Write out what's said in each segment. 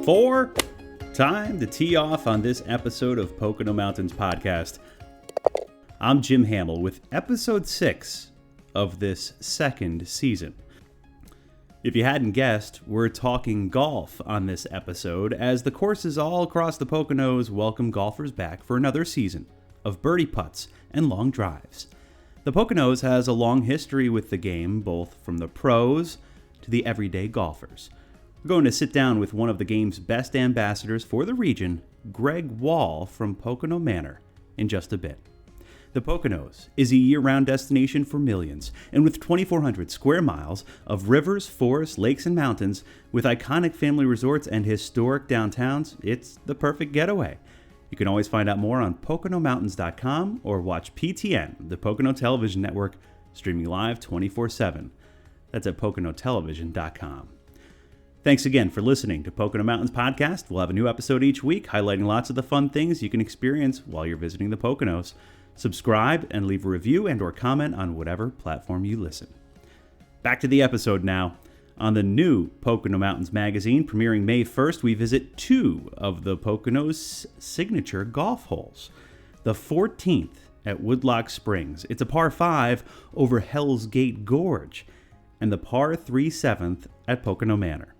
4. Time to tee off on this episode of Pocono Mountains Podcast. I'm Jim Hamill with episode 6 of this second season. If you hadn't guessed, we're talking golf on this episode, as the courses all across the Poconos welcome golfers back for another season of birdie putts and long drives. The Poconos has a long history with the game, both from the pros to the everyday golfers. We're going to sit down with one of the game's best ambassadors for the region, Greg Wall from Pocono Manor, in just a bit. The Poconos is a year-round destination for millions, and with 2,400 square miles of rivers, forests, lakes, and mountains, with iconic family resorts and historic downtowns, it's the perfect getaway. You can always find out more on PoconoMountains.com or watch PTN, the Pocono Television Network, streaming live 24/7. That's at PoconoTelevision.com. Thanks again for listening to Pocono Mountains Podcast. We'll have a new episode each week highlighting lots of the fun things you can experience while you're visiting the Poconos. Subscribe and leave a review and or comment on whatever platform you listen. Back to the episode now. On the new Pocono Mountains magazine, premiering May 1st, we visit 2 of the Poconos' signature golf holes. The 14th at Woodlock Springs. It's a par 5 over Hell's Gate Gorge. And the par 3 7th at Pocono Manor.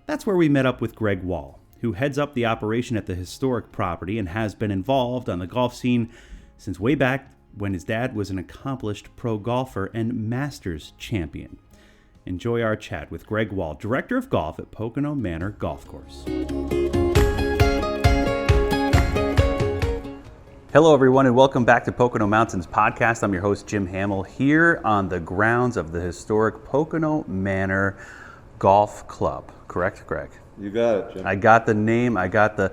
That's where we met up with Greg Wall, who heads up the operation at the historic property and has been involved on the golf scene since way back when his dad was an accomplished pro golfer and Masters champion. Enjoy our chat with Greg Wall, Director of Golf at Pocono Manor Golf Course. Hello, everyone, and welcome back to Pocono Mountains Podcast. I'm your host, Jim Hamill, here on the grounds of the historic Pocono Manor Golf Club. Correct, Greg? You got it, Jim. I got the name. I got the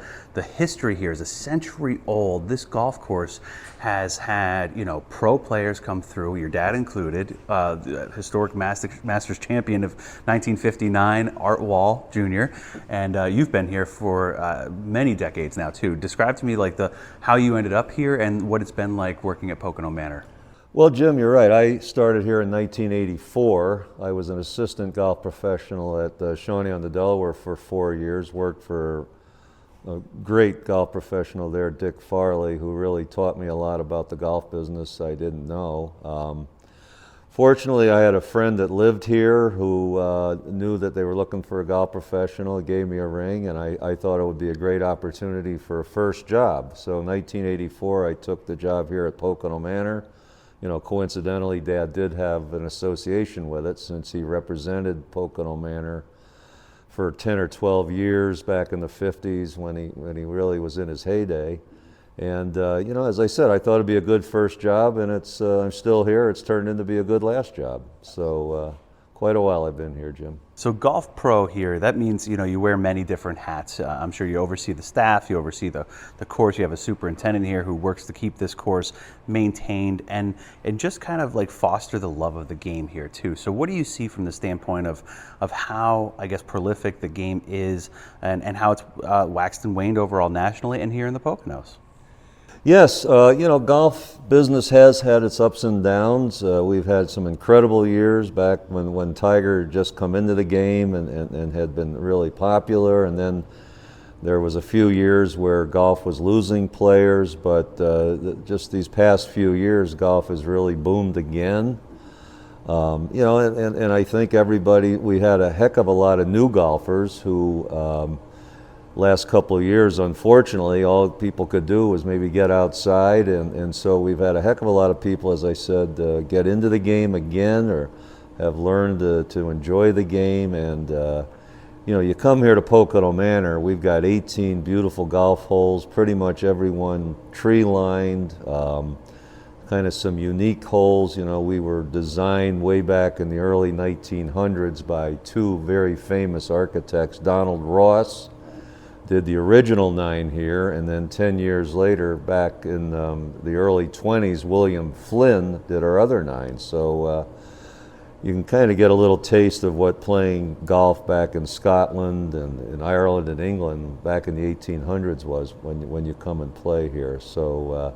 history here. It's a century old. This golf course has had, pro players come through, your dad included, the historic Masters champion of 1959, Art Wall Jr., and you've been here for many decades now, too. Describe to me how you ended up here and what it's been like working at Pocono Manor. Well, Jim, you're right. I started here in 1984. I was an assistant golf professional at Shawnee-on-the-Delaware for 4 years, worked for a great golf professional there, Dick Farley, who really taught me a lot about the golf business I didn't know. Fortunately, I had a friend that lived here who knew that they were looking for a golf professional. He gave me a ring, and I thought it would be a great opportunity for a first job. So in 1984, I took the job here at Pocono Manor. Coincidentally, Dad did have an association with it since he represented Pocono Manor for 10 or 12 years back in the 50s when he really was in his heyday. And, as I said, I thought it'd be a good first job, and I'm still here. It's turned into be a good last job. So quite a while I've been here, Jim. So golf pro here, that means, you wear many different hats. I'm sure you oversee the staff, you oversee the course, you have a superintendent here who works to keep this course maintained and just kind of foster the love of the game here too. So what do you see from the standpoint of how, I guess, prolific the game is and how it's waxed and waned overall nationally and here in the Poconos? Yes, golf business has had its ups and downs. We've had some incredible years back when Tiger had just come into the game and had been really popular, and then there was a few years where golf was losing players, but just these past few years, golf has really boomed again. And I think we had a heck of a lot of new golfers who last couple of years, unfortunately, all people could do was maybe get outside, and so we've had a heck of a lot of people, as I said, get into the game again or have learned to enjoy the game. And you come here to Pocono Manor, we've got 18 beautiful golf holes, pretty much every one tree-lined, kind of some unique holes. We were designed way back in the early 1900s by 2 very famous architects. Donald Ross did the original 9 here, and then 10 years later, back in the early 20s, William Flynn did our other 9. So you can kind of get a little taste of what playing golf back in Scotland and in Ireland and England back in the 1800s was when you come and play here. So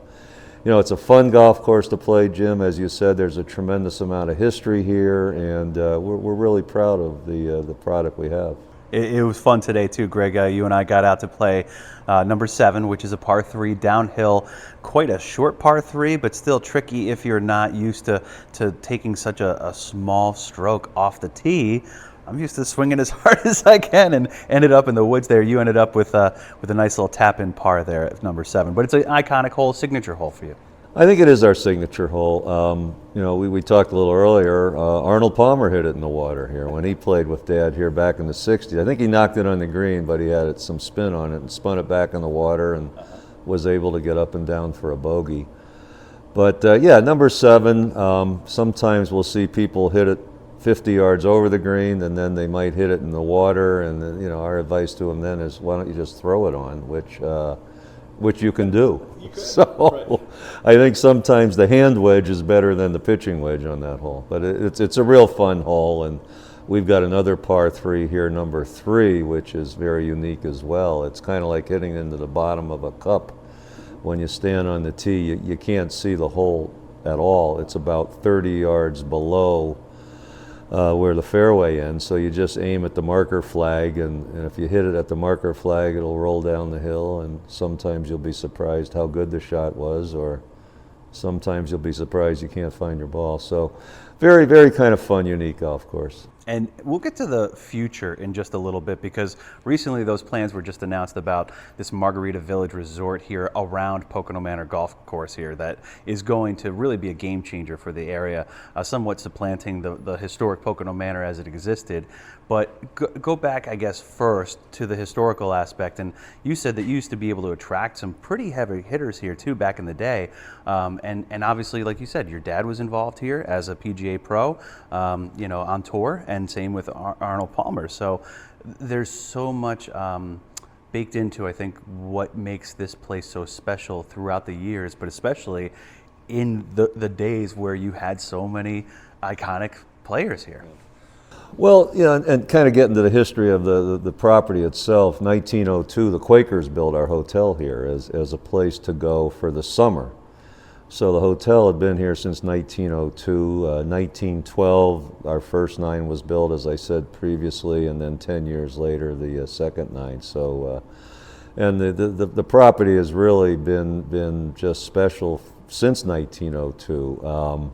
it's a fun golf course to play, Jim. As you said, there's a tremendous amount of history here, and we're really proud of the product we have. It was fun today too, Greg. You and I got out to play number 7, which is a par 3 downhill. Quite a short par 3, but still tricky if you're not used to taking such a small stroke off the tee. I'm used to swinging as hard as I can, and ended up in the woods there. You ended up with a nice little tap-in par there at number 7. But it's an iconic hole, signature hole for you. I think it is our signature hole. We talked a little earlier. Arnold Palmer hit it in the water here when he played with Dad here back in the 60s. I think he knocked it on the green, but he had some spin on it and spun it back in the water and was able to get up and down for a bogey. But number 7, sometimes we'll see people hit it 50 yards over the green, and then they might hit it in the water. And our advice to them then is, why don't you just throw it on, which you can do. So I think sometimes the hand wedge is better than the pitching wedge on that hole. But it's a real fun hole, and we've got another par 3 here, number 3, which is very unique as well. It's kind of like hitting into the bottom of a cup. When you stand on the tee, you can't see the hole at all. It's about 30 yards below where the fairway ends, so you just aim at the marker flag, and if you hit it at the marker flag, it'll roll down the hill, and sometimes you'll be surprised how good the shot was, or sometimes you'll be surprised you can't find your ball. So very, very kind of fun, unique golf course. And we'll get to the future in just a little bit, because recently those plans were just announced about this Margarita Village resort here around Pocono Manor Golf Course here that is going to really be a game changer for the area, somewhat supplanting the historic Pocono Manor as it existed. But go back, I guess, first to the historical aspect. And you said that you used to be able to attract some pretty heavy hitters here too back in the day. And obviously, like you said, your dad was involved here as a PGA pro, on tour, and same with Arnold Palmer. So there's so much baked into, I think, what makes this place so special throughout the years, but especially in the days where you had so many iconic players here. Well, and kind of getting to the history of the property itself, 1902, the Quakers built our hotel here as a place to go for the summer. So the hotel had been here since 1902. 1912, our first 9 was built, as I said previously, and then 10 years later, the second 9. So, and the property has really been just special since 1902.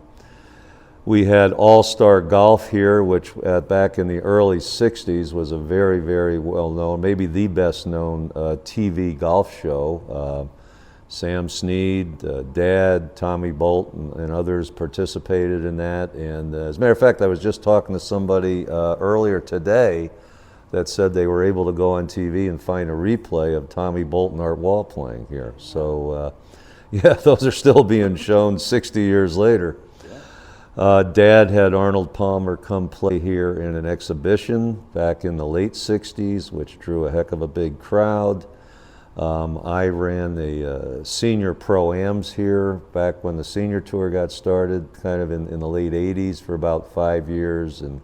We had All-Star Golf here, which back in the early 60s was a very, very well-known, maybe the best-known TV golf show. Sam Snead, Dad, Tommy Bolton, and others participated in that. And as a matter of fact, I was just talking to somebody earlier today that said they were able to go on TV and find a replay of Tommy Bolton, Art Wall playing here. So, those are still being shown 60 years later. Dad had Arnold Palmer come play here in an exhibition back in the late 60s, which drew a heck of a big crowd. I ran the senior pro-ams here back when the senior tour got started, kind of in the late 80s for about 5 years. And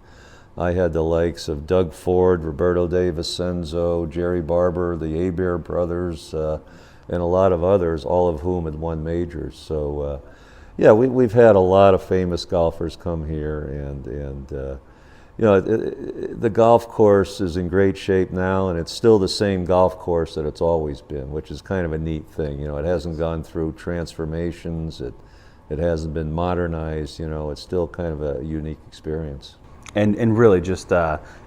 I had the likes of Doug Ford, Roberto De Vicenzo, Jerry Barber, the Hebert brothers, and a lot of others, all of whom had won majors. So, we've had a lot of famous golfers come here, and the golf course is in great shape now, and it's still the same golf course that it's always been, which is kind of a neat thing. It hasn't gone through transformations. It hasn't been modernized. It's still kind of a unique experience. And really just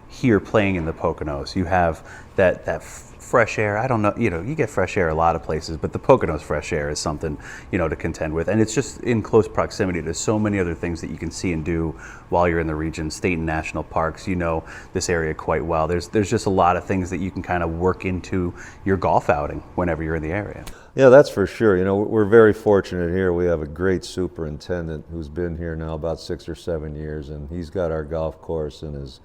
here playing in the Poconos, you have that fresh air. I don't know, you get fresh air a lot of places, but the Poconos fresh air is something, to contend with. And it's just in close proximity to so many other things that you can see and do while you're in the region, state and national parks. You know this area quite well. There's just a lot of things that you can kind of work into your golf outing whenever you're in the area. Yeah, that's for sure. We're very fortunate here. We have a great superintendent who's been here now about 6 or 7 years, and he's got our golf course in as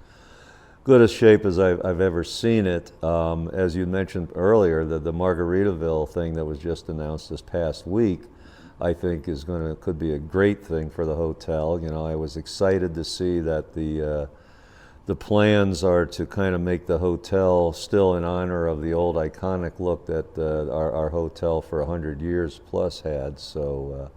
good a shape as I've ever seen it. As you mentioned earlier, the Margaritaville thing that was just announced this past week, I think could be a great thing for the hotel. I was excited to see that the plans are to kind of make the hotel still in honor of the old iconic look that our hotel for 100 years plus had. So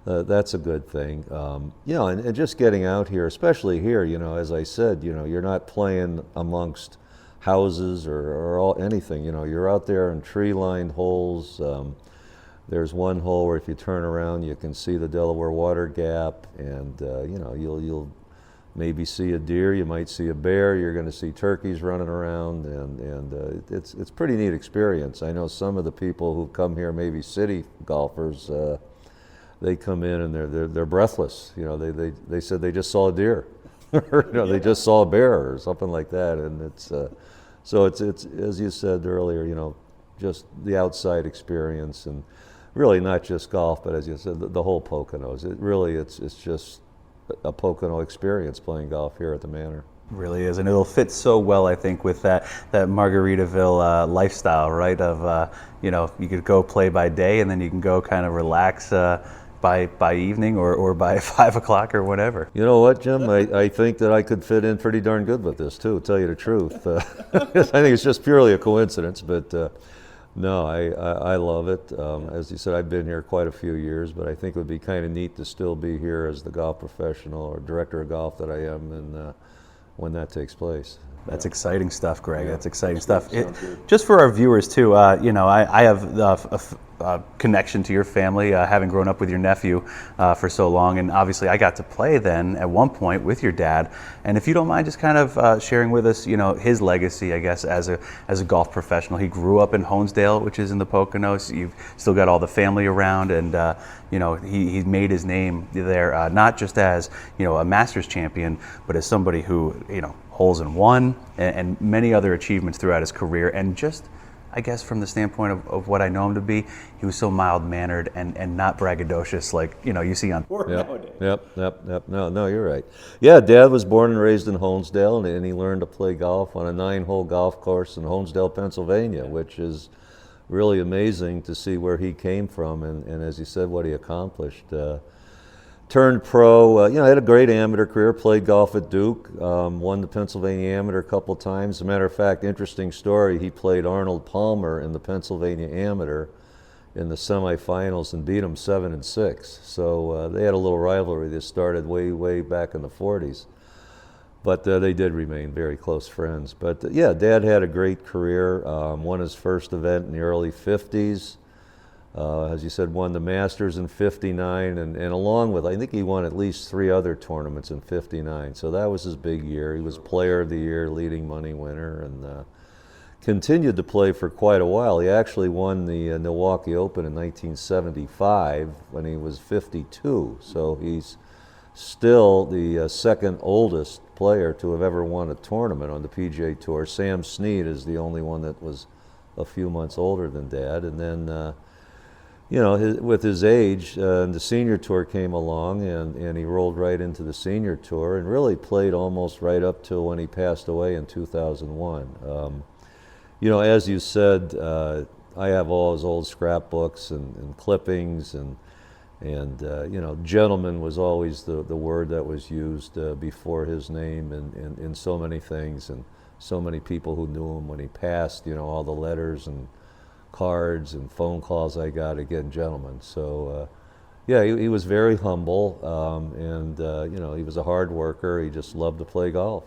that's a good thing. And just getting out here, especially here, as I said, you're not playing amongst houses or anything. You're out there in tree-lined holes. There's one hole where if you turn around, you can see the Delaware Water Gap, and you'll maybe see a deer, you might see a bear, you're going to see turkeys running around, and it's pretty neat experience. I know some of the people who come here, maybe city golfers, they come in and they're breathless. They said they just saw a deer, or they just saw a bear or something like that, and it's as you said earlier, just the outside experience, and really not just golf, but as you said, the whole Poconos. It's just a Pocono experience playing golf here at the Manor. Really is, and it'll fit so well, I think, with that Margaritaville lifestyle, right? Of you could go play by day, and then you can go kind of relax by evening or by 5 o'clock or whatever. You know what, Jim? I think that I could fit in pretty darn good with this too. To tell you the truth, I think it's just purely a coincidence, but. No, I love it. As you said, I've been here quite a few years, but I think it would be kind of neat to still be here as the golf professional or director of golf that I am, and when that takes place. That's exciting stuff, Greg. That's exciting stuff. Just for our viewers too, I have a connection to your family, having grown up with your nephew for so long, and obviously I got to play then at one point with your dad. And if you don't mind, just kind of sharing with us, his legacy, I guess, as a golf professional. He grew up in Honesdale, which is in the Poconos. You've still got all the family around, and he made his name there, not just as a Masters champion, but as somebody who holes in one and many other achievements throughout his career. And just, I guess, from the standpoint of what I know him to be, he was so mild-mannered and not braggadocious like you see on tour nowadays. Yep. No, you're right. Yeah, Dad was born and raised in Honesdale, and he learned to play golf on a 9-hole golf course in Honesdale, Pennsylvania, which is really amazing to see where he came from and as you said, what he accomplished. Turned pro, had a great amateur career, played golf at Duke, won the Pennsylvania Amateur a couple times. As a matter of fact, interesting story, he played Arnold Palmer in the Pennsylvania Amateur in the semifinals and beat him 7-6. So they had a little rivalry that started way back in the 40s. But they did remain very close friends. But Dad had a great career, won his first event in the early 50s. As you said, won the Masters in 59, and along with, I think he won at least 3 other tournaments in 59. So that was his big year. He was Player of the Year, leading money winner, and continued to play for quite a while. He actually won the Milwaukee Open in 1975 when he was 52. So he's still the second oldest player to have ever won a tournament on the PGA Tour. Sam Snead is the only one that was a few months older than Dad. And then with his age, the senior tour came along, and he rolled right into the senior tour and really played almost right up till when he passed away in 2001. As you said, I have all his old scrapbooks and clippings, and gentleman was always the word that was used before his name in so many things, and so many people who knew him when he passed, all the letters and cards and phone calls I got, again, gentlemen. So he was very humble, and he was a hard worker. He just loved to play golf.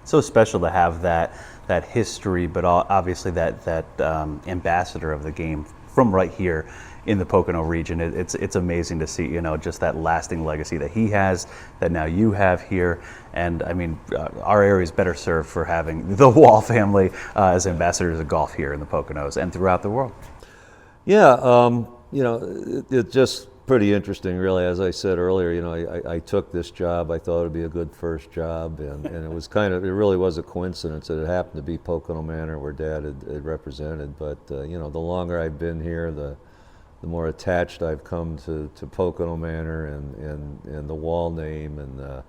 So special to have that history, but obviously that ambassador of the game from right here in the Pocono region. It's amazing to see, just that lasting legacy that he has, that now you have here. And I mean, our area is better served for having the Wall family as ambassadors of golf here in the Poconos and throughout the world. Yeah, it's just pretty interesting, really. As I said earlier, I took this job. I thought it would be a good first job, and it really was a coincidence that it happened to be Pocono Manor where Dad had represented. But the longer I've been here, the more attached I've come to Pocono Manor and the Wall name, and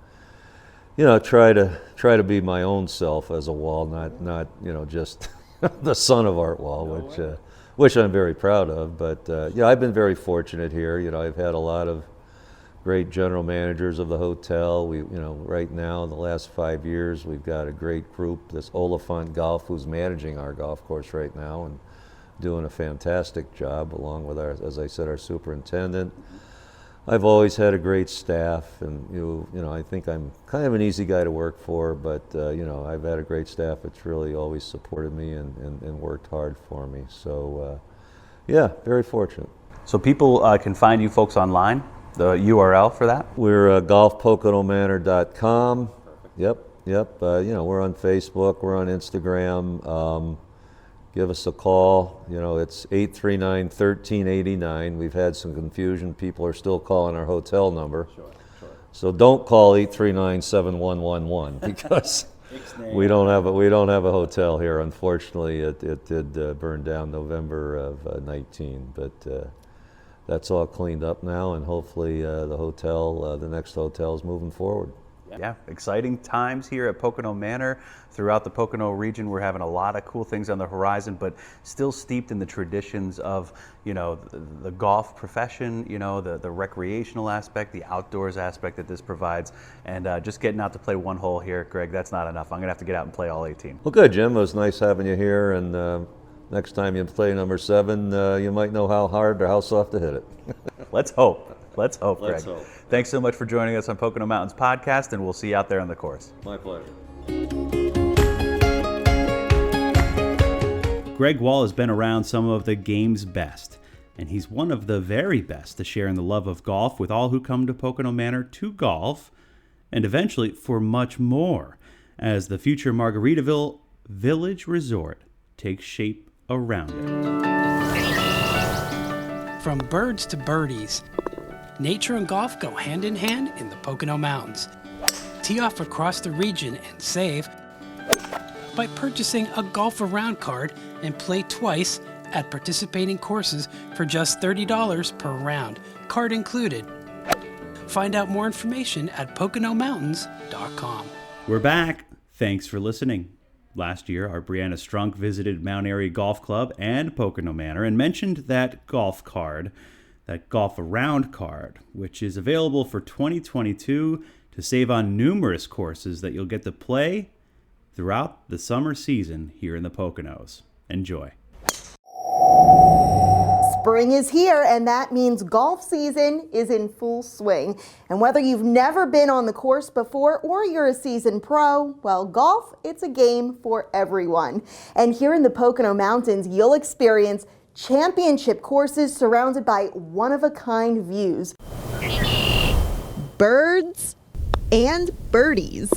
try to be my own self as a Wall, not just the son of Art Wall, which I'm very proud of. But I've been very fortunate here. I've had a lot of great general managers of the hotel. We, right now in the last 5 years, we've got a great group. This Oliphant Golf, who's managing our golf course right now and doing a fantastic job, along with as I said, our superintendent. I've always had a great staff, and you know, I think I'm kind of an easy guy to work for, but you know, I've had a great staff that's really always supported me and worked hard for me. So yeah, very fortunate. So people can find you folks online, the URL for that? We're golfpoconomanor.com. Yep. You know, we're on Facebook, we're on Instagram. Give us a call. You know, it's 839-1389. We've had some confusion. People are still calling our hotel number. Sure. So don't call 839-7111 because we don't have a hotel here. Unfortunately, it did burn down November of 19, but that's all cleaned up now, and hopefully the next hotel is moving forward. Yeah, exciting times here at Pocono Manor. Throughout the Pocono region, we're having a lot of cool things on the horizon, but still steeped in the traditions of, you know, the golf profession, you know, the recreational aspect, the outdoors aspect that this provides, and just getting out to play one hole here, Greg, that's not enough. I'm going to have to get out and play all 18. Well, good, Jim. It was nice having you here, and next time you play number 7, you might know how hard or how soft to hit it. Let's hope. Let's hope, Greg. Let's hope. Thanks so much for joining us on Pocono Mountains Podcast, and we'll see you out there on the course. My pleasure. Greg Wall has been around some of the game's best, and he's one of the very best to share in the love of golf with all who come to Pocono Manor to golf, and eventually for much more, as the future Margaritaville Village Resort takes shape around it. From birds to birdies, nature and golf go hand in hand in the Pocono Mountains. Tee off across the region and save by purchasing a Golf Around card and play twice at participating courses for just $30 per round, card included. Find out more information at PoconoMountains.com. We're back. Thanks for listening. Last year, our Brianna Strunk visited Mount Airy Golf Club and Pocono Manor and mentioned that golf card, that Golf Around card, which is available for 2022 to save on numerous courses that you'll get to play throughout the summer season here in the Poconos. Enjoy. Spring is here, and that means golf season is in full swing. And whether you've never been on the course before or you're a seasoned pro, well, golf, it's a game for everyone. And here in the Pocono Mountains, you'll experience championship courses surrounded by one-of-a-kind views. Birds and birdies,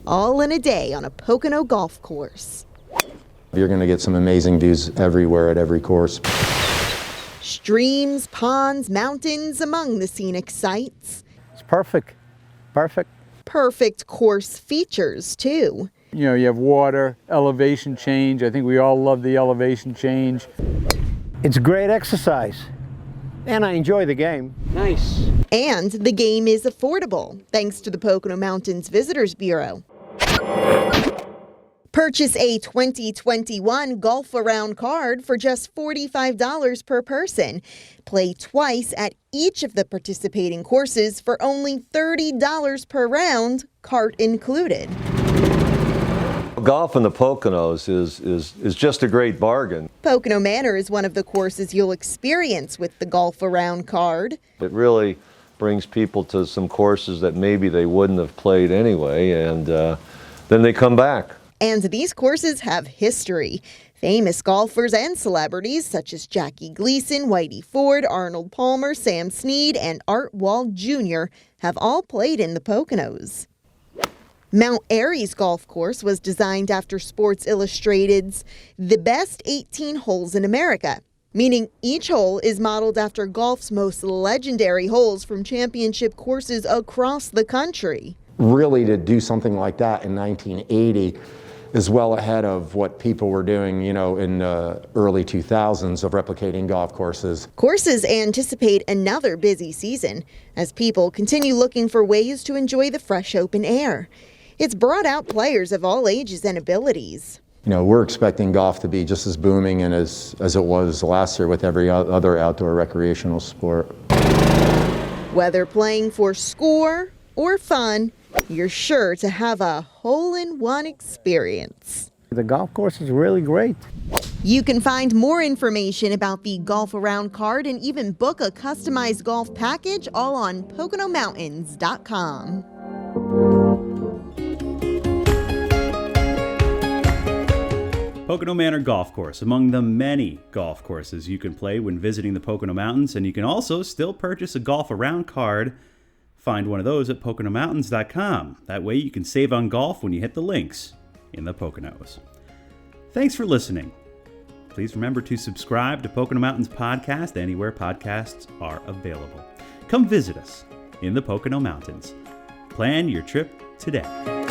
all in a day on a Pocono golf course. You're going to get some amazing views everywhere at every course. Streams, ponds, mountains among the scenic sights. It's perfect. Perfect course features, too. You know, you have water, elevation change. I think we all love the elevation change. It's great exercise, and I enjoy the game. Nice. And the game is affordable, thanks to the Pocono Mountains Visitors Bureau. Purchase a 2021 Golf Around card for just $45 per person. Play twice at each of the participating courses for only $30 per round, cart included. Golf in the Poconos is just a great bargain. Pocono Manor is one of the courses you'll experience with the Golf Around card. It really brings people to some courses that maybe they wouldn't have played anyway, and then they come back. And these courses have history. Famous golfers and celebrities such as Jackie Gleason, Whitey Ford, Arnold Palmer, Sam Snead, and Art Wall Jr. have all played in the Poconos. Mount Airy's golf course was designed after Sports Illustrated's The Best 18 Holes in America, meaning each hole is modeled after golf's most legendary holes from championship courses across the country. Really, to do something like that in 1980 is well ahead of what people were doing, you know, in the early 2000s of replicating golf courses. Courses anticipate another busy season as people continue looking for ways to enjoy the fresh open air. It's brought out players of all ages and abilities. You know, we're expecting golf to be just as booming and as it was last year with every other outdoor recreational sport. Whether playing for score or fun, you're sure to have a hole-in-one experience. The golf course is really great. You can find more information about the Golf Around card and even book a customized golf package all on PoconoMountains.com. Pocono Manor Golf Course, among the many golf courses you can play when visiting the Pocono Mountains, and you can also still purchase a Golf Around card. Find one of those at PoconoMountains.com. That way you can save on golf when you hit the links in the Poconos. Thanks for listening. Please remember to subscribe to Pocono Mountains Podcast anywhere podcasts are available. Come visit us in the Pocono Mountains. Plan your trip today.